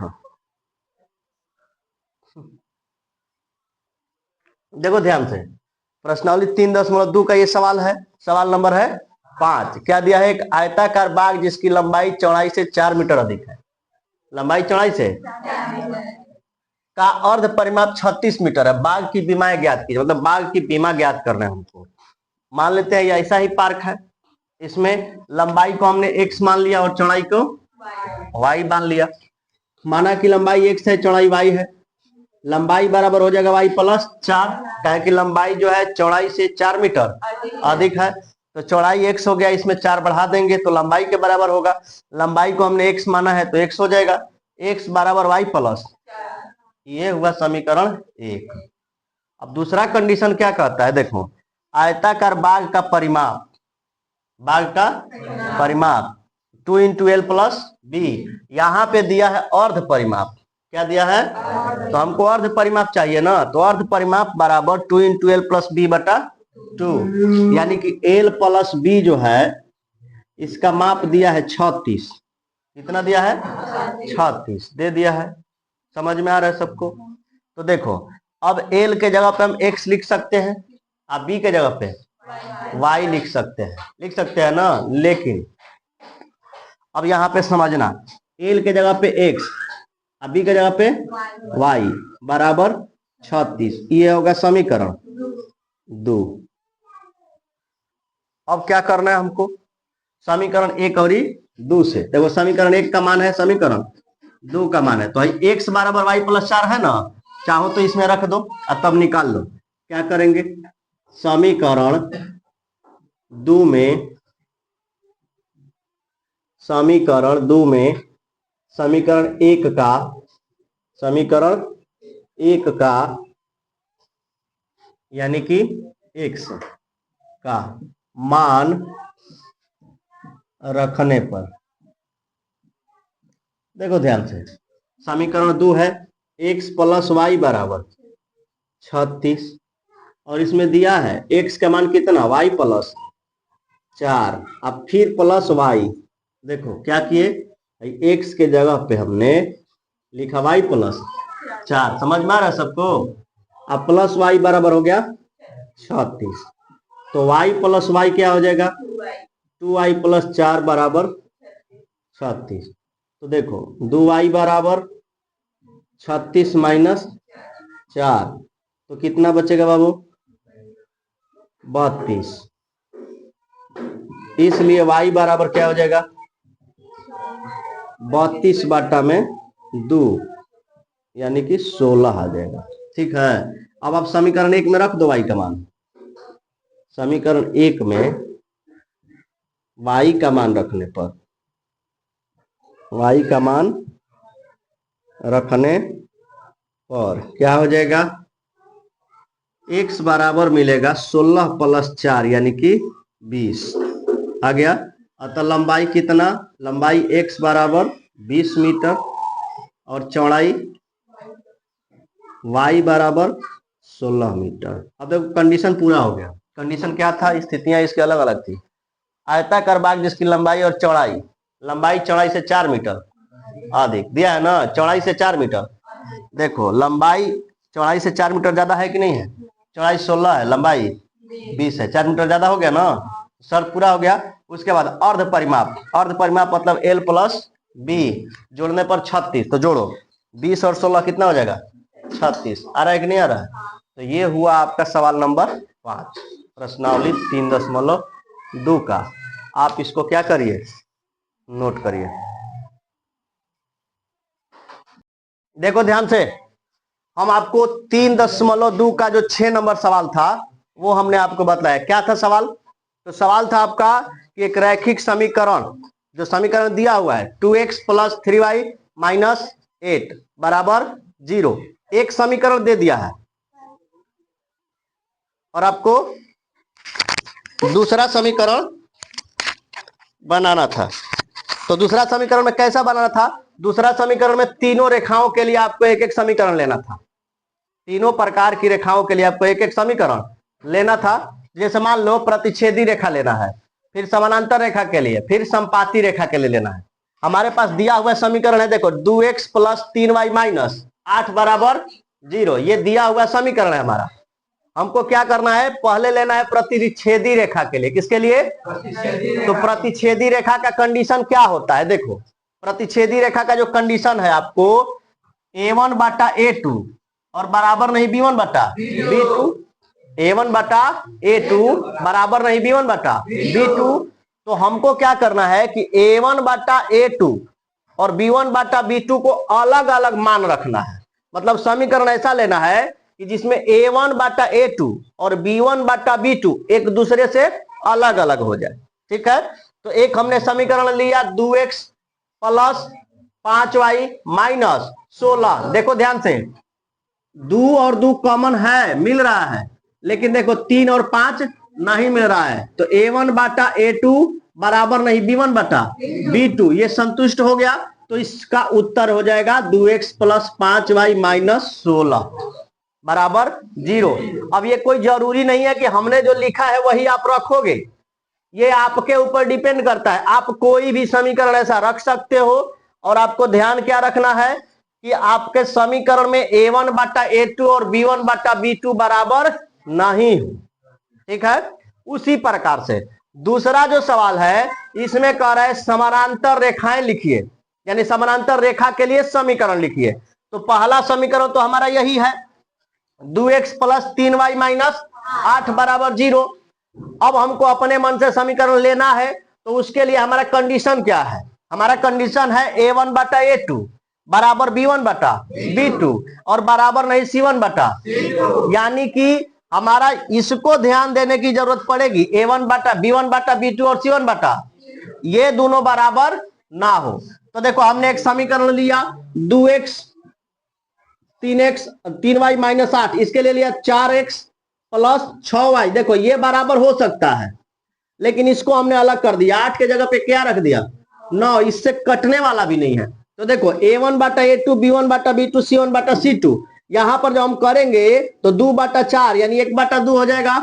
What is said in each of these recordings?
देखो देखो ध्यान से, प्रश्नावली 3.2 का ये सवाल है, सवाल नंबर है 5। क्या दिया है? एक आयताकार बाग जिसकी लंबाई चौड़ाई से 4 मीटर अधिक है, लंबाई चौड़ाई से का अर्ध परिमाप 36 मीटर है। बाग की बीमा ज्ञात कीजिए, मतलब बाग की बीमा ज्ञात करना है हमको। मान लेते हैं ये ऐसा ही पार्क है, इसमें लंबाई को हमने x मान लिया और चौड़ाई को y मान लिया। माना कि लंबाई x है, चौड़ाई y है, लंबाई बराबर हो जाएगा y प्लस 4, क्या कि लंबाई जो है चौड़ाई से 4 मीटर अधिक है, तो चौड़ाई x हो गया, इसमें 4 बढ़ा देंगे तो लंबाई के बराबर होगा। लंबाई को हमने x माना है तो x हो जाएगा, x बराबर y प्लस, ये हुआ समीकरण 1। अब दूसरा कंडीशन क्या कहता है, देखो आयताकार बाग का परिमाप, बाग का परिमाप 2 इंटू एल प्लस बी, यहाँ पे दिया है अर्ध परिमाप। क्या दिया है? तो हमको अर्ध परिमाप चाहिए ना, तो अर्ध परिमाप बराबर 2 इंटू एल प्लस बी बटा 2, यानी कि एल प्लस बी जो है इसका माप दिया है 36। कितना दिया है? 36 दे दिया है। समझ में आ रहा है सबको? तो देखो अब एल के जगह पे हम x लिख सकते हैं, आप बी के जगह पे y लिख सकते हैं ना। लेकिन अब यहाँ पे समझना, एल के जगह पे x, बी के जगह पे y बराबर 36, ये होगा समीकरण 2। अब क्या करना है हमको? समीकरण 1 और 2 से, देखो समीकरण 1 का मान है, समीकरण 2 का मान है, तो x बराबर y प्लस 4 है ना, चाहो तो इसमें रख दो और तब निकाल लो। क्या करेंगे? समीकरण 2 में, समीकरण 2 में समीकरण 1 का, समीकरण 1 का यानी कि x का मान रखने पर, देखो ध्यान से, समीकरण 2 है x प्लस वाई बराबर 36, और इसमें दिया है x का मान कितना, y प्लस 4, अब फिर प्लस y। देखो क्या किए, x के जगह पे हमने लिखा y प्लस 4, समझ में आ रहा है सबको? अब प्लस y बराबर हो गया 36, तो y प्लस y क्या हो जाएगा, 2y प्लस 4 बराबर 36। तो देखो 2y बराबर 36 माइनस 4, तो कितना बचेगा बाबू, 32। इसलिए y बराबर क्या हो जाएगा, 32 बाटा में 2, यानी कि 16 आ जाएगा। ठीक है, अब आप समीकरण 1 में रख दो y का मान। समीकरण 1 में y का मान रखने पर, y का मान रखने पर क्या हो जाएगा, x बराबर मिलेगा 16 प्लस 4 यानी कि 20 आ गया। अतः लंबाई कितना, लंबाई x बराबर 20 मीटर और चौड़ाई y बराबर 16 मीटर। अब देखो कंडीशन पूरा हो गया। कंडीशन क्या था, स्थितियां इसकी अलग अलग थी। आयताकार बाग जिसकी लंबाई और चौड़ाई, लंबाई चौड़ाई से 4 मीटर अधिक दिया है ना, चौड़ाई से 4 मीटर। देखो लंबाई चौड़ाई से 4 मीटर ज्यादा है कि नहीं है, चौड़ाई 16 है, लंबाई 20 है, 4 मीटर ज्यादा हो गया ना, शर्त पूरा हो गया। उसके बाद अर्ध परिमाप, अर्ध परिमाप मतलब l प्लस बी जोड़ने पर 36, तो जोड़ो 20 और 16 कितना हो जाएगा, 36। आ रहा है कि नहीं आ रहा है? तो ये हुआ आपका सवाल नंबर 5, प्रश्नावली 3.2 का। आप इसको क्या करिए, नोट करिए। देखो ध्यान से, हम आपको 3.2 का जो 6 नंबर सवाल था वो हमने आपको बताया। क्या था सवाल? तो सवाल था आपका कि एक रैखिक समीकरण, जो समीकरण दिया हुआ है 2x प्लस 3y माइनस 8 बराबर 0, एक समीकरण दे दिया है और आपको दूसरा समीकरण बनाना था। तो दूसरा समीकरण में कैसा बनाना था, दूसरा समीकरण में तीनों रेखाओं के लिए आपको एक एक समीकरण लेना था। तीनों प्रकार की रेखाओं के लिए आपको एक एक समीकरण लेना था। जैसे मान लो प्रतिच्छेदी रेखा लेना है, फिर समानांतर रेखा के लिए, फिर संपाती रेखा के लिए लेना है। हमारे पास दिया हुआ समीकरण है, देखो 2x प्लस 3y माइनस 8 बराबर 0, ये दिया हुआ समीकरण है हमारा। हमको क्या करना है, पहले लेना है प्रतिच्छेदी रेखा के लिए। किसके लिए? तो प्रतिच्छेदी रेखा का कंडीशन क्या होता है, देखो प्रतिच्छेदी रेखा का जो कंडीशन है आपको a1 बटा a2 और बराबर नहीं b1 बटा b2, a1 बटा a2 बराबर नहीं b1 बटा b2। तो हमको क्या करना है कि a1 बटा a2 और b1 बटा b2 को अलग अलग मान रखना है। मतलब समीकरण ऐसा लेना है कि जिसमें a1 बटा a2 और b1 बटा b2 एक दूसरे से अलग अलग हो जाए। ठीक है, तो एक हमने समीकरण लिया 2x प्लस 5y माइनस 16। देखो ध्यान से, 2 और 2 कॉमन है, मिल रहा है, लेकिन देखो 3 और 5 नहीं मिल रहा है। तो a1 बटा a2 बराबर नहीं b1 बटा b2, ये संतुष्ट हो गया। तो इसका उत्तर हो जाएगा 2x प्लस 5y माइनस 16 बराबर 0। अब ये कोई जरूरी नहीं है कि हमने जो लिखा है वही आप रखोगे, ये आपके ऊपर डिपेंड करता है। आप कोई भी समीकरण ऐसा रख सकते हो, और आपको ध्यान क्या रखना है कि आपके समीकरण में a1 बटा a2 और b1 बटा b2 बराबर नहीं हो। ठीक है, उसी प्रकार से दूसरा जो सवाल है इसमें कह रहा है समानांतर रेखाएं लिखिए, यानी समानांतर रेखा के लिए समीकरण लिखिए। तो पहला समीकरण तो हमारा यही है 2x प्लस 3y माइनस 8 बराबर 0। अब हमको अपने मन से समीकरण लेना है, तो उसके लिए हमारा कंडीशन क्या है? हमारा कंडीशन है a1 बटा a2 बराबर b1 बटा b2 और बराबर नहीं c1 बटा, यानी कि हमारा इसको ध्यान देने की जरूरत पड़ेगी a1 बटा b1 बटा b2 और c1 बटा ये दोनों बराबर ना हो। तो देखो हमने एक समीकरण लिया 2x 3y माइनस 8, इसके लिए लिया 4x प्लस 6y। देखो ये बराबर हो सकता है, लेकिन इसको हमने अलग कर दिया, 8 के जगह पे क्या रख दिया 9, इससे कटने वाला भी नहीं है। तो देखो a1 बटा a2 b1 बटा b2 c1 बटा c2, यहां पर जब हम करेंगे तो 2 बटा 4 यानी 1 बटा 2 हो जाएगा,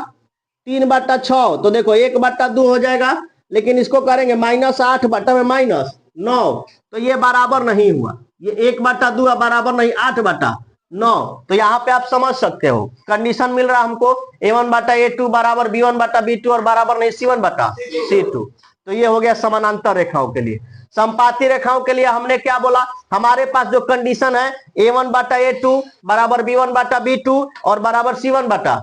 3 बटा 6 तो देखो 1 बटा 2 हो जाएगा, लेकिन इसको करेंगे माइनस 8 बटा में माइनस 9, तो ये बराबर नहीं हुआ। ये 1 बटा 2 बराबर नहीं 8 बटा 9। तो यहाँ पे आप समझ सकते हो कंडीशन मिल रहा हमको a1 बटा a2 बराबर b1 बटा b2 और बराबर नहीं c1 बटा c2। तो ये हो गया समानांतर रेखाओं के लिए। समपाती रेखाओं के लिए हमने क्या बोला, हमारे पास जो कंडीशन है a1 बटा a2 बराबर b1 बटा b2 और बराबर c1 बटा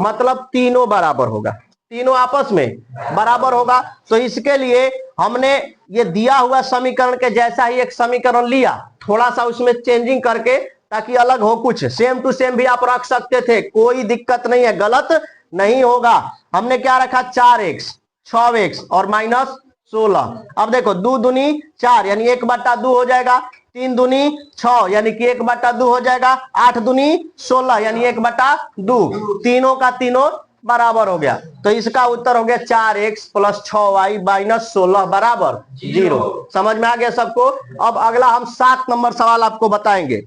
मतलब तीनों बराबर होगा, तीनों आपस में बराबर होगा। तो इसके लिए हमने ये दिया हुआ समीकरण के जैसा ही एक समीकरण लिया, थोड़ा सा उसमें चेंजिंग करके, ताकि अलग हो, कुछ सेम टू सेम भी आप रख सकते थे, कोई दिक्कत नहीं है, गलत नहीं होगा। हमने क्या रखा 4x 6x और माइनस 16। अब देखो 2 दूनी 4 यानी 1 बटा 2 हो जाएगा, 3 दूनी 6 यानी कि 1 बटा 2 हो जाएगा, 8 दूनी 16 यानी 1 बटा 2, तीनों का तीनों बराबर हो गया। तो इसका उत्तर हो गया 4x प्लस 6y माइनस 16 बराबर 0। समझ में आ गया सबको? अब अगला हम 7 नंबर सवाल आपको बताएंगे।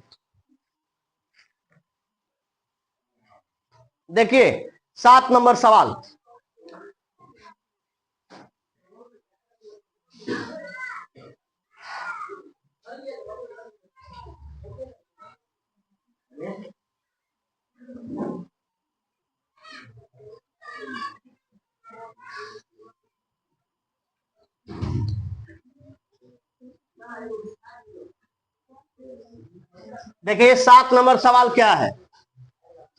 देखिए 7 नंबर सवाल, देखिए 7 नंबर सवाल क्या है।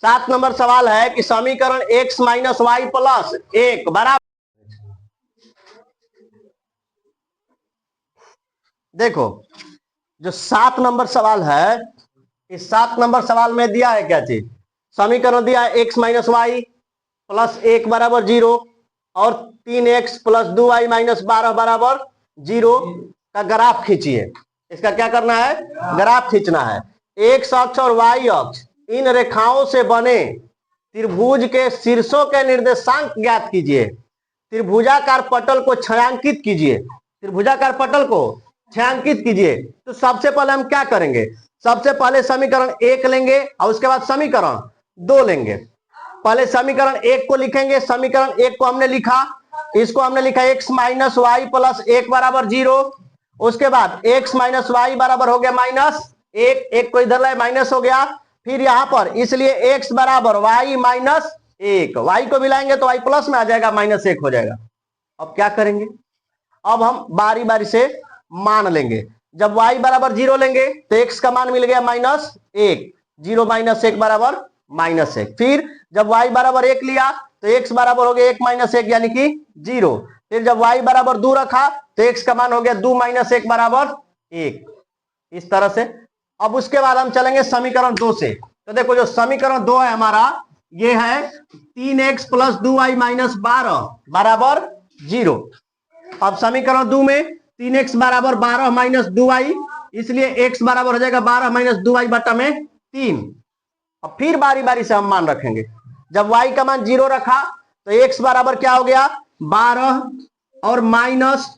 7 नंबर सवाल है कि समीकरण x माइनस वाई प्लस 1 बराबर, देखो जो 7 नंबर सवाल है, इस 7 नंबर सवाल में दिया है क्या चीज, समीकरण दिया है x माइनस वाई प्लस 1 बराबर 0 और 3x प्लस 2y माइनस 12 बराबर 0 का ग्राफ खींचिए। इसका क्या करना है, ग्राफ खींचना है। x अक्ष और y अक्ष इन रेखाओं से बने त्रिभुज के शीर्षों के निर्देशांक ज्ञात कीजिए। त्रिभुजाकार पटल को छायांकित कीजिए, त्रिभुजाकार पटल को छायांकित कीजिए। तो सबसे पहले हम क्या करेंगे, सबसे पहले समीकरण 1 लेंगे और उसके बाद समीकरण 2 लेंगे। पहले समीकरण 1 को लिखेंगे, समीकरण 1 को हमने लिखा, इसको हमने लिखा x माइनस वाई प्लस 1 बराबर 0 उसके बाद x माइनस वाई बराबर हो गया माइनस एक, एक को इधर लाए माइनस हो गया। फिर यहां पर इसलिए x बराबर वाई माइनस एक, वाई को मिलाएंगे तो वाई प्लस में आ जाएगा, माइनस एक हो जाएगा। अब क्या करेंगे, अब हम बारी बारी से मान लेंगे। जब y बराबर 0 लेंगे तो x का मान मिल गया माइनस एक, 0 माइनस एक बराबर माइनस एक। फिर जब y बराबर 1 लिया तो x बराबर हो गया 1 माइनस एक यानी कि 0। फिर जब y बराबर 2 रखा तो x का मान हो गया 2 माइनस एक बराबर 1, इस तरह से। अब उसके बाद हम चलेंगे समीकरण 2 से। तो देखो जो समीकरण 2 है हमारा, ये है 3x प्लस 2y माइनस 12 बराबर 0। अब समीकरण 2 में 3x बराबर 12 माइनस 2y, इसलिए x बराबर हो जाएगा 12 माइनस 2y बटा में 3। अब फिर बारी बारी से हम मान रखेंगे। जब y का मान 0 रखा तो x बराबर क्या हो गया 12 और माइनस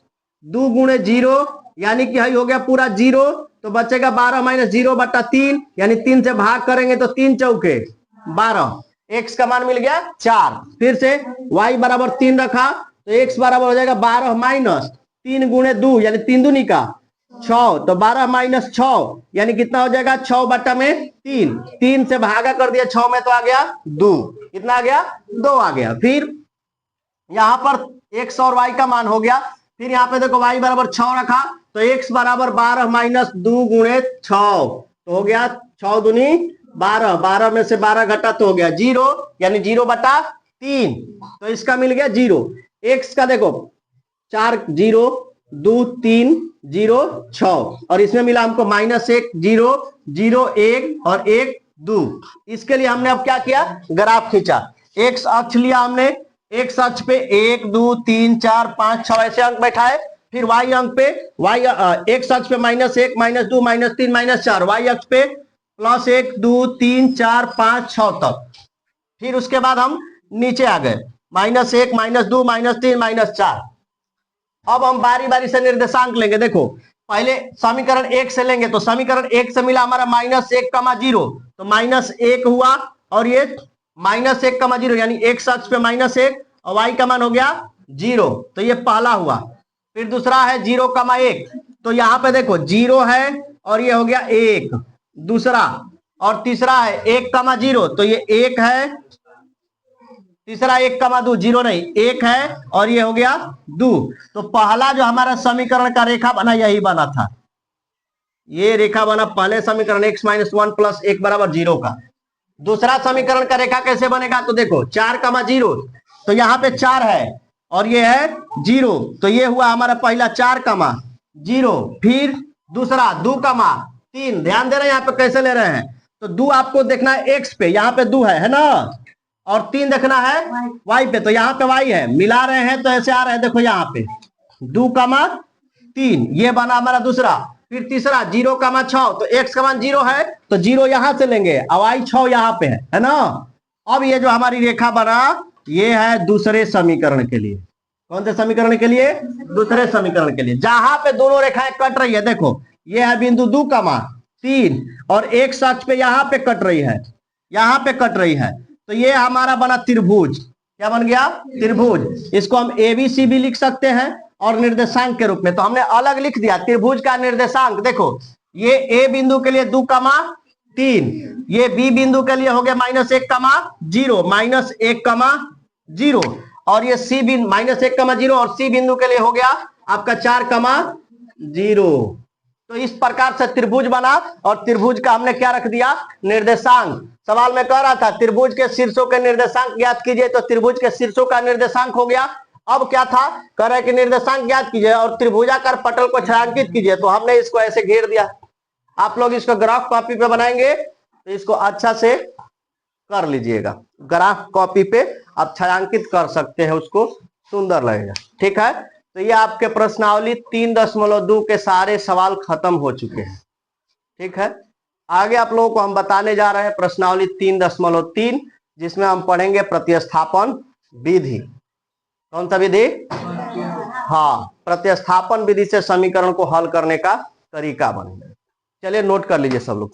2 गुणे 0 यानी कि हो गया पूरा 0, तो बचेगा 12 माइनस 0 बटा 3 यानी 3 से भाग करेंगे तो 3 चौके 12, x का मान मिल गया 4। फिर से y बराबर 3 रखा तो x बराबर हो जाएगा 12 माइनस 3 गुणे 2 यानी 3 दूनी का 6, तो 12 माइनस 6 यानी कितना हो जाएगा 6 बटा में 3, 3 से भागा कर दिया 6 में तो आ गया 2, कितना आ गया 2 आ गया। फिर यहां पर x और y का मान हो गया। फिर यहाँ पे देखो y बराबर 6 रखा तो x बराबर 12 माइनस 2 गुणे 6, तो हो गया 6 दूनी 12, 12 में से 12 घटा तो हो गया 0 यानी 0 बटा 3, तो इसका मिल गया 0। x का देखो 4 0 2 3 0 6 और इसमें मिला हमको माइनस 1 0 0 1 और 1 2। इसके लिए हमने अब क्या किया, ग्राफ खींचा। x अक्ष लिया हमने, x अक्ष पे 1 2 3 4 5 6 ऐसे अंक बैठाए। फिर y अंक पे x अक्ष पे minus 1 minus 2 minus 3 minus 4, y अक्ष पे प्लस 1 2 3 4 5 6 तक। फिर उसके बाद हम नीचे आ गए माइनस 1 माइनस 2 माइनस 3 माइनस 4। अब हम बारी बारी से निर्देशांक लेंगे। देखो पहले समीकरण 1 से लेंगे तो समीकरण 1 से मिला हमारा माइनस 1 कमा 0, तो माइनस 1 हुआ और ये माइनस 1 कमा 0 यानी x अक्ष पे माइनस 1 और y का मान हो गया 0, तो ये पहला हुआ। फिर दूसरा है 0 कमा 1, तो यहाँ पे देखो 0 है और ये हो गया 1 दूसरा, और तीसरा है 1 कमा 0 तो ये 1 है, तीसरा 1 कमा 2 0 नहीं 1 है और ये हो गया 2। तो पहला जो हमारा समीकरण का रेखा बना यही बना था, ये रेखा बना पहले समीकरण x माइनस 1 प्लस 1 बराबर 0 का। दूसरा समीकरण का रेखा कैसे बनेगा, तो देखो 4 कमा 0 तो यहाँ पे 4 है और ये है 0, तो ये हुआ हमारा पहला 4 कमा 0। फिर दूसरा 2 कमा 3, ध्यान दे रहे हैं यहाँ पे कैसे ले रहे हैं, तो 2 आपको देखना है x पे, यहाँ पे 2 है ना, और 3 देखना है y पे, तो यहाँ पे y है, मिला रहे हैं तो ऐसे आ रहे हैं। देखो यहाँ पे 2 कमा 3 ये बना हमारा दूसरा। फिर तीसरा 0 कमा 6 तो x का मान 0 है तो 0 यहां से लेंगे और y 6 यहाँ पे है ना। अब ये जो हमारी रेखा बना ये है दूसरे समीकरण के लिए। कौन से समीकरण के लिए, दूसरे समीकरण के लिए, जहां पे दोनों रेखाएं कट रही है। देखो ये है बिंदु 2 कमा 3 और x अक्ष पे यहाँ पे कट रही है, यहाँ पे कट रही है, तो ये हमारा बना त्रिभुज। क्या बन गया, त्रिभुज। इसको हम ABC भी लिख सकते हैं और निर्देशांक के रूप में, तो हमने अलग लिख दिया त्रिभुज का निर्देशांक। देखो ये A बिंदु के लिए 2 कमा 3, ये B बिंदु के लिए हो गया माइनस 1 कमा 0 माइनस 1 कमा 0, और ये C बिंदु माइनस 1 कमा 0 और C बिंदु के लिए हो गया आपका 4 कमा 0। तो इस प्रकार से त्रिभुज बना और त्रिभुज का हमने क्या रख दिया, निर्देशांक। सवाल में कह रहा था त्रिभुज के शीर्षों के निर्देशांक ज्ञात कीजिए, तो त्रिभुज के शीर्षों का निर्देशांक हो गया। अब क्या था, कह रहे कि निर्देशांक ज्ञात कीजिए और त्रिभुजाकार पटल को छायांकित कीजिए, तो हमने इसको ऐसे घेर दिया। आप लोग इसको ग्राफ कॉपी पे बनाएंगे तो इसको अच्छा से कर लीजिएगा, ग्राफ कॉपी पे आप छायांकित कर सकते हैं, उसको सुंदर लगेगा। ठीक है, तो ये आपके प्रश्नावली 3.2 के सारे सवाल खत्म हो चुके हैं। ठीक है, आगे आप लोगों को हम बताने जा रहे हैं प्रश्नावली 3.3, जिसमें हम पढ़ेंगे प्रतिस्थापन विधि। कौन सा विधि, हाँ, प्रतिस्थापन विधि से समीकरण को हल करने का तरीका बनेगा। चलिए नोट कर लीजिए सब लोग।